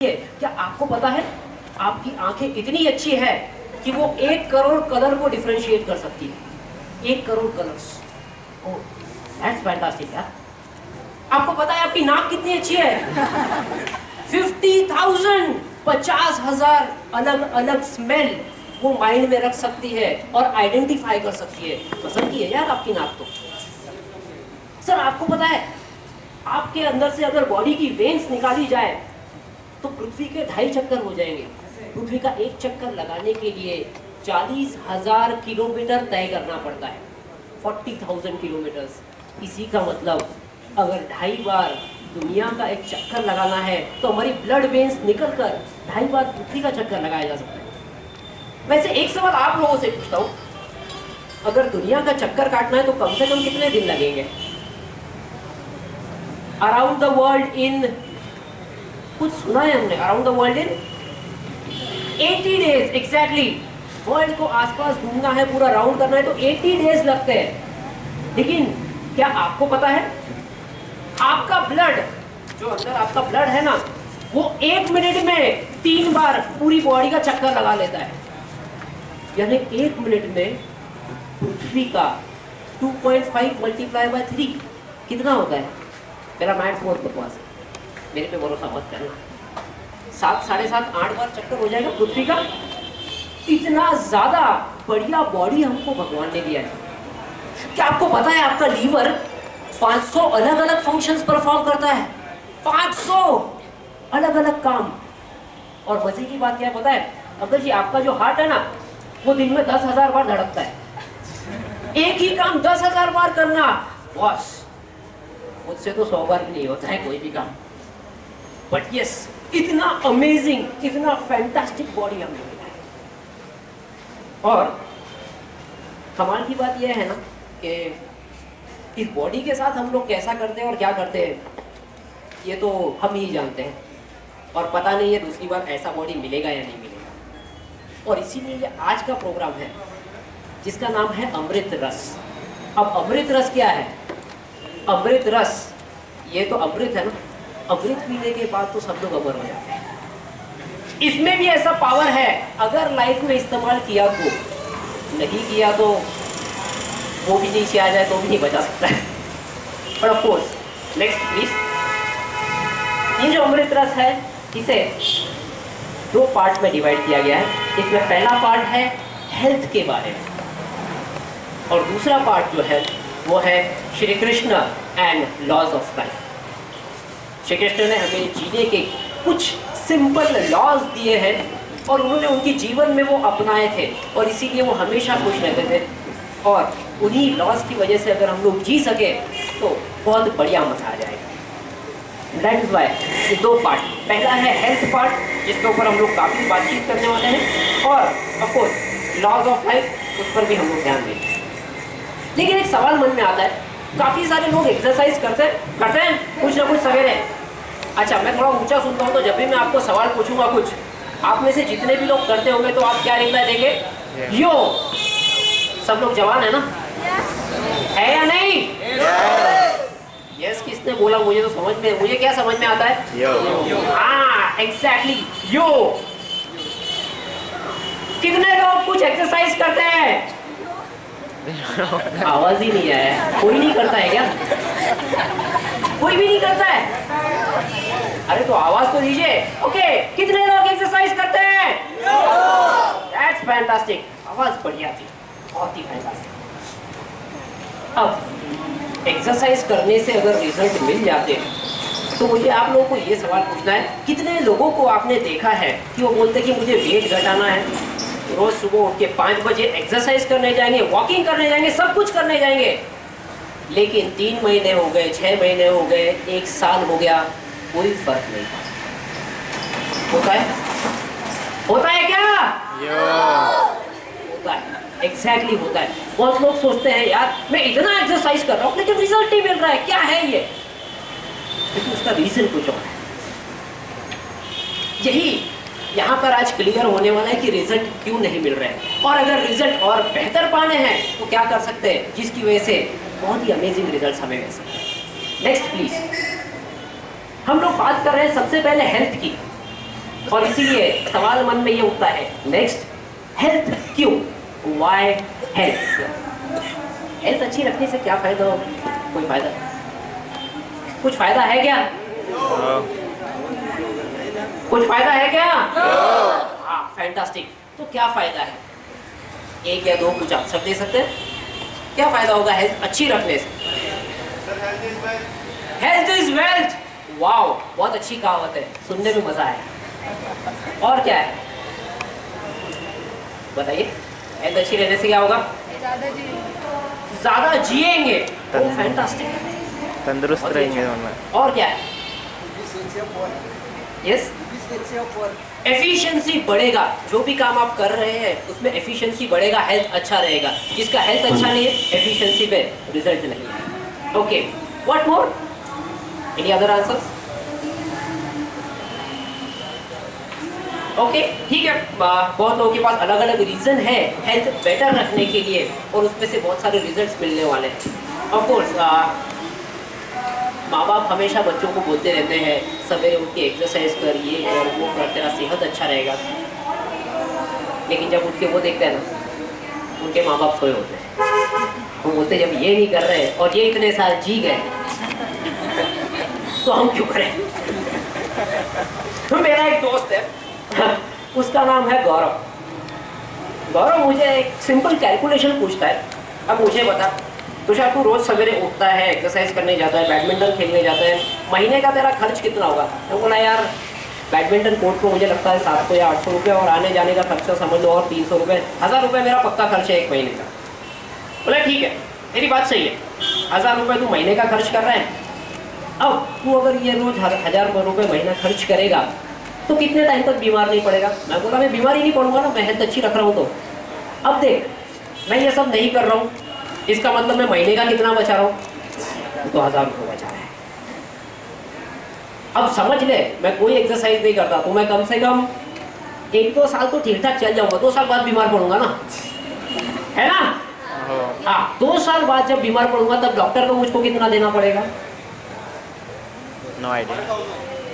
है। क्या आपको पता है आपकी आंखें इतनी अच्छी है कि वो 1 करोड़ कलर को डिफरेंशिएट कर सकती है। 1 crore colours. Oh that's fantastic यार। आपको पता है आपकी नाक कितनी अच्छी है? 50,000 50,000 अलग अलग स्मेल वो माइंड में रख सकती है और आइडेंटिफाई कर सकती है। पसंद की है यार आपकी नाक तो। सर आपको पता है आपके अंदर से अगर बॉडी की वेन्स निकाली जाए तो पृथ्वी के 2.5 चक्कर हो जाएंगे। पृथ्वी का 1 चक्कर लगाने के लिए 40,000 किलोमीटर तय करना पड़ता है। 40,000 किलोमीटर्स। इसी का मतलब अगर 2.5 बार दुनिया का 1 चक्कर लगाना है तो हमारी ब्लड वेन्स निकल कर 2.5 बार पृथ्वी का चक्कर लगाया जा सकता है। वैसे एक सवाल आप लोगों से पूछता हूँ, अगर दुनिया का चक्कर काटना है तो कम से कम कितने दिन लगेंगे? अराउंड द वर्ल्ड इन, कुछ सुना है हमने, around the world in 80 days exactly. World को आसपास घूमना है, पूरा राउंड करना है तो 80 डेज लगते हैं। लेकिन क्या आपको पता है आपका ब्लड, जो अंदर आपका ब्लड है ना, वो 1 मिनट में 3 बार पूरी बॉडी का चक्कर लगा लेता है। यानी 1 मिनट में पृथ्वी का 2.5 मल्टीप्लाई बाय 3 कितना होता है? मेरा मैथ्स बहुत बकवास है, मेरे पे भरोसा मत करना। 7 साढ़े 7 8 बार चक्कर हो जाएगा पृथ्वी का। इतना ज्यादा बढ़िया बॉडी हमको भगवान ने दिया है। क्या आपको पता है आपका लीवर 500 अलग अलग फंक्शंस परफॉर्म करता है? 500 अलग अलग काम। और मजे की बात क्या है पता है अंकल जी, आपका जो हार्ट है ना वो दिन में 10,000 बार धड़कता है। एक ही काम 10,000 बार करना, बॉस मुझसे तो 100 बार भी नहीं होता है कोई भी काम। बट यस, इतना अमेजिंग, इतना फैंटास्टिक बॉडी हमें मिला है। और कमाल की बात यह है ना कि इस बॉडी के साथ हम लोग कैसा करते हैं और क्या करते हैं ये तो हम ही जानते हैं। और पता नहीं है दूसरी बार ऐसा बॉडी मिलेगा या नहीं मिलेगा। और इसीलिए ये आज का प्रोग्राम है जिसका नाम है अमृत रस। अब अमृत रस क्या है? अमृत रस, ये तो अमृत है ना, अमृत पीने के बाद तो सब लोग अमर हो जाते हैं। इसमें भी ऐसा पावर है, अगर लाइफ में इस्तेमाल किया तो, नहीं किया तो वो भी नीचे आ जाए तो भी नहीं बचा सकता है। But of course next please. ये जो अमृत रस है इसे 2 पार्ट में डिवाइड किया गया है। इसमें पहला पार्ट है हेल्थ के बारे में और दूसरा पार्ट जो है वो है Shri Krishna and laws of life. Shri Krishna ने हमें जीने के कुछ सिंपल लॉज दिए हैं और उन्होंने उनके जीवन में वो अपनाए थे और इसीलिए वो हमेशा खुश रहते थे। और उन्हीं लॉज की वजह से अगर हम लोग जी सके तो बहुत बढ़िया मजा आ जाएगा। दैट इज वाई ये 2 पार्ट, पहला है हेल्थ पार्ट जिसके ऊपर हम लोग काफ़ी बातचीत करने वाले हैं और of course laws of life उस पर भी हम लोग ध्यान देंगे। लेकिन एक सवाल मन में आता है, काफ़ी सारे लोग एक्सरसाइज करते हैं कुछ ना कुछ सवेरे। अच्छा, मैं थोड़ा ऊंचा सुनता हूँ तो जब भी मैं आपको सवाल पूछूंगा कुछ, आप में से जितने भी लोग करते होंगे तो आप क्या रिप्लाई देंगे? यो। सब लोग जवान है ना? है या नहीं? यस किसने बोला? मुझे तो समझ में, मुझे क्या समझ में आता है? यो। हाँ एग्जैक्टली, यो। कितने लोग कुछ एक्सरसाइज करते हैं? आवाज ही नहीं आया। कोई नहीं करता है क्या? कोई भी नहीं करता है? अरे तो आवाज तो दीजिए। ओके, कितने लोग एक्सरसाइज करते हैं? That's fantastic. आवाज बढ़िया थी, बहुत ही फैंटास्टिक। अब एक्सरसाइज करने से अगर रिजल्ट मिल जाते तो मुझे आप लोगों को ये सवाल पूछना है, कितने लोगों को आपने देखा है कि वो बोलते कि मुझे वेट घटाना है, रोज सुबह उठ के 5 बजे एक्सरसाइज करने जाएंगे, वॉकिंग करने जाएंगे, सब कुछ करने जाएंगे, लेकिन 3 महीने हो गए, 6 महीने हो गए, 1 साल हो गया, कोई फर्क नहीं होता है? होता है क्या? होता है, एग्जैक्टली होता है। बहुत लोग सोचते हैं यार मैं इतना एक्सरसाइज कर रहा हूँ लेकिन रिजल्ट नहीं मिल रहा है, क्या है ये? लेकिन उसका रीजन कुछ और है। यही यहाँ पर आज क्लियर होने वाला है कि रिजल्ट क्यों नहीं मिल रहे हैं और अगर रिजल्ट और बेहतर पाने हैं तो क्या कर सकते हैं जिसकी वजह से बहुत ही अमेजिंग रिजल्ट्स हमें मिल सकते हैं। Next please. हम लोग बात कर रहे हैं सबसे पहले हेल्थ की। और इसीलिए सवाल मन में ये उठता है नेक्स्ट, हेल्थ क्यों, वाई हेल्थ? हेल्थ अच्छी रखने से क्या फायदा होगा? कोई फायदा? कुछ फायदा है क्या? कुछ फायदा है क्या? हाँ, फैंटास्टिक। तो क्या फायदा है? एक या दो कुछ आंसर दे सकते हैं? क्या फायदा होगा हेल्थ अच्छी रखने से? Health is wealth. वाओ, बहुत अच्छी कहावत है, सुनने में मजा आया। और क्या है बताइए? हेल्थ अच्छी रहने से क्या होगा? ज्यादा जिएंगे। फैंटास्टिक, तंदुरुस्त रहेंगे। और क्या है? यस, एफिशिएंसी बढ़ेगा। जो भी काम आप कर रहे हैं उसमें एफिशिएंसी बढ़ेगा, हेल्थ अच्छा रहेगा। जिसका हेल्थ अच्छा नहीं है, एफिशिएंसी पे रिजल्ट नहीं है। Okay, what more? Any other answers? Okay, ठीक है। बहुत लोगों के पास अलग अलग रीजन है हेल्थ बेटर रखने के लिए, और उसमें से बहुत सारे रिजल्ट्स मिलने वाले हैं। ऑफ कोर्स माँ बाप हमेशा बच्चों को बोलते रहते हैं सवेरे उठ के एक्सरसाइज कर, ये और वो कर, तेरा सेहत अच्छा रहेगा। लेकिन जब उठ के वो देखते हैं ना, उनके माँ बाप सोए होते हैं। वो बोलते जब ये नहीं कर रहे और ये इतने साल जी गए तो हम क्यों करें? तो मेरा एक दोस्त है, उसका नाम है गौरव। गौरव मुझे एक सिंपल कैलकुलेशन पूछता है, अब मुझे बता तुषार, तू रोज सवेरे उठता है, एक्सरसाइज करने जाता है, बैडमिंटन खेलने जाता है, महीने का तेरा खर्च कितना होगा? तो बोला यार बैडमिंटन कोर्ट को मुझे लगता है 700 या 800 रुपये, और आने जाने का खर्चा समझ लो और 300 रुपये, 1000 रुपये मेरा पक्का खर्च है एक महीने का। बोला ठीक है, तेरी बात सही है, 1000 रुपये तू महीने का खर्च कर रहा है। अब तू अगर ये रोज 1000 रुपये महीना खर्च करेगा तो कितने टाइम तक बीमार नहीं पड़ेगा? मैं बोला मैं बीमार ही नहीं पड़ूंगा ना, मैं हेल्थ अच्छी रख रहा हूँ। तो अब देख, मैं ये सब नहीं कर रहा हूँ, इसका मतलब मैं महीने का कितना बचा रहा हूँ? तो 1000 रुपये बचा रहा है। अब समझ ले, मैं कोई एक्सरसाइज नहीं करता तो मैं कम से कम 1-2 साल तो ठीक ठाक चल जाऊंगा, 2 साल बाद बीमार पड़ूंगा ना, है ना? हाँ, 2 साल बाद जब बीमार पड़ूंगा तब डॉक्टर को मुझको कितना देना पड़ेगा? No idea.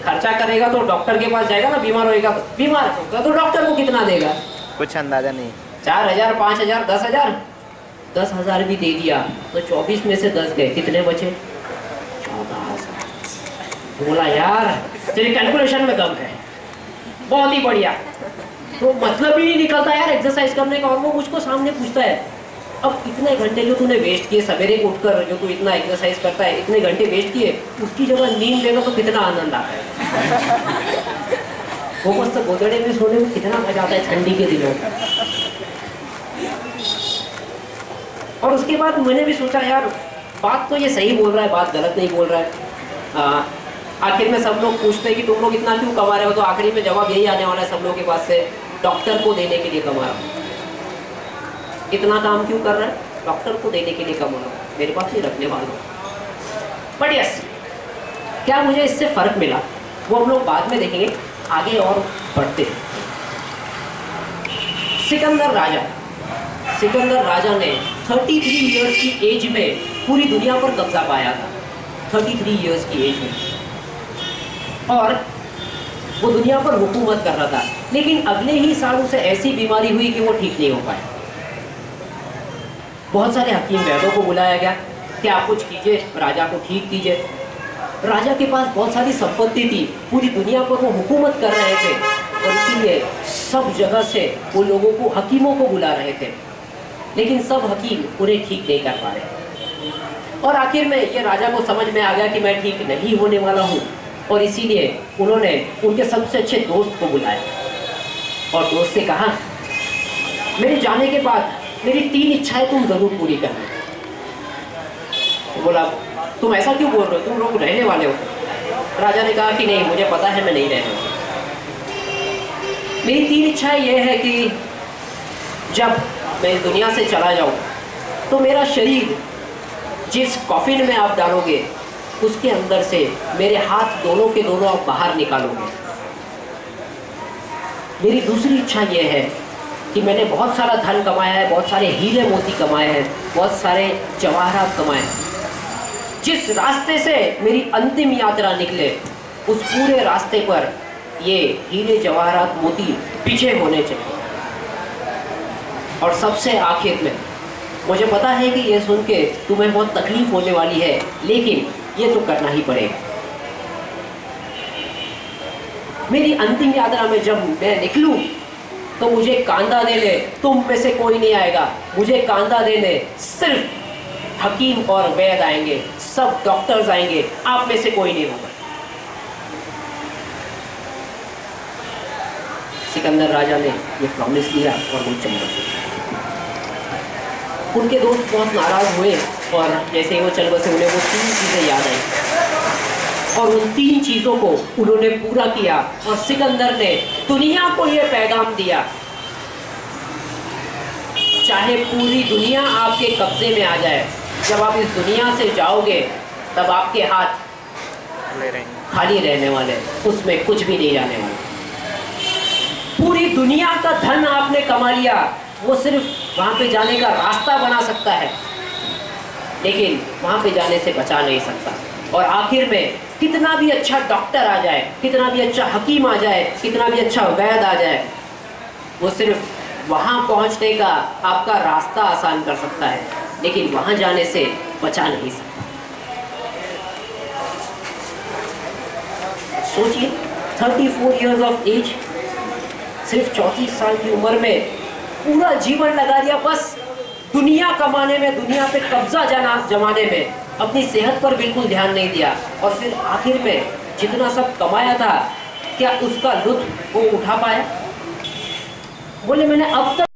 खर्चा करेगा तो डॉक्टर के पास जाएगा ना, बीमार होएगा तो डॉक्टर को कितना देगा? कुछ अंदाजा नहीं। 4000, 5000, 10,000? 10,000 भी दे दिया तो 24 में से 10 गए, कितने बचे? 14,000। बोला यार तेरी कैलकुलेशन में दम है, बहुत ही बढ़िया। तो मतलब ही नहीं निकलता यार एक्सरसाइज करने का। और वो मुझको सामने पूछता है, अब इतने घंटे जो तूने वेस्ट किए सवेरे उठकर, जो तू इतना एक्सरसाइज करता है, इतने घंटे वेस्ट किए, उसकी जगह नींद लेगा तो कितना आनंद आता है। वो मस्त गोदड़े में सोने में कितना मजा आता है ठंडी के दिनों में। और उसके बाद मैंने भी सोचा यार बात तो ये सही बोल रहा है, बात गलत नहीं बोल रहा है। आखिर में सब लोग पूछते हैं कि तुम लोग इतना क्यों कमा रहे हो, तो आखिरी में जवाब यही आने वाला है सब लोगों के पास से, डॉक्टर को देने के लिए कमा रहा हूँ। इतना काम क्यों कर रहा है? डॉक्टर को देने के लिए कमा रहा हूँ, मेरे पास नहीं रखने वाला हूँ। बट यस, क्या मुझे इससे फ़र्क मिला वो हम लोग बाद में देखेंगे, आगे और बढ़ते हैं। सिकंदर राजा ने 33 इयर्स की एज में पूरी दुनिया पर कब्जा पाया था। 33 इयर्स की एज में, और वो दुनिया पर हुकूमत कर रहा था। लेकिन अगले ही साल उसे ऐसी बीमारी हुई कि वो ठीक नहीं हो पाया। बहुत सारे हकीम वैद्यों को बुलाया गया कि आप कुछ कीजिए, राजा को ठीक कीजिए। राजा के पास बहुत सारी संपत्ति थी, पूरी दुनिया पर वो हुकूमत कर रहे थे, और इसीलिए सब जगह से वो लोगों को, हकीमों को बुला रहे थे, लेकिन सब हकीम उन्हें ठीक नहीं कर पा रहे। और आखिर में ये राजा को समझ में आ गया कि मैं ठीक नहीं होने वाला हूँ, और इसीलिए उन्होंने उनके सबसे अच्छे दोस्त को बुलाया और दोस्त से कहा, मेरे जाने के बाद मेरी 3 इच्छाएं तुम जरूर पूरी करना। तो बोला तुम ऐसा क्यों बोल रहे हो, तुम लोग रहने वाले हो? राजा ने कहा कि नहीं, मुझे पता है मैं नहीं रहने वाला। मेरी 3 इच्छाएं ये है कि जब मैं इस दुनिया से चला जाऊं तो मेरा शरीर जिस कॉफिन में आप डालोगे उसके अंदर से मेरे हाथ दोनों के दोनों आप बाहर निकालोगे। मेरी दूसरी इच्छा ये है कि मैंने बहुत सारा धन कमाया है, बहुत सारे हीरे मोती कमाए हैं, बहुत सारे जवाहरात कमाए हैं, जिस रास्ते से मेरी अंतिम यात्रा निकले उस पूरे रास्ते पर ये हीरे जवाहरात मोती पीछे होने चाहिए। और सबसे आखिर में, मुझे पता है कि ये सुन के तुम्हें बहुत तकलीफ होने वाली है, लेकिन ये तो करना ही पड़ेगा। मेरी अंतिम यात्रा में जब मैं निकलूं तो मुझे कांधा देने तुम में से कोई नहीं आएगा। मुझे कांधा देने सिर्फ हकीम और वैद्य आएंगे, सब डॉक्टर्स आएंगे, आप में से कोई नहीं होगा। सिकंदर राजा ने ये प्रॉमिस लिया और वो चल बसे। उनके दोस्त बहुत नाराज हुए और जैसे ही वो चल बसे उन्हें वो 3 चीज़ें याद आई और उन 3 चीज़ों को उन्होंने पूरा किया। और सिकंदर ने दुनिया को ये पैगाम दिया, चाहे पूरी दुनिया आपके कब्जे में आ जाए, जब आप इस दुनिया से जाओगे तब आपके हाथ खाली रहने वाले, उसमें कुछ भी नहीं जाने वाला। पूरी दुनिया का धन आपने कमा लिया, वो सिर्फ वहाँ पे जाने का रास्ता बना सकता है, लेकिन वहाँ पे जाने से बचा नहीं सकता। और आखिर में कितना भी अच्छा डॉक्टर आ जाए, कितना भी अच्छा हकीम आ जाए, कितना भी अच्छा वैद्य आ जाए, वो सिर्फ वहाँ पहुँचने का आपका रास्ता आसान कर सकता है, लेकिन वहाँ जाने से बचा नहीं सकता। सोचिए, 34 years of age, सिर्फ 34 साल की उम्र में पूरा जीवन लगा दिया बस दुनिया कमाने में, दुनिया पे कब्जा जमाने में, अपनी सेहत पर बिल्कुल ध्यान नहीं दिया। और फिर आखिर में जितना सब कमाया था, क्या उसका लुत्फ वो उठा पाया? बोले मैंने अब तक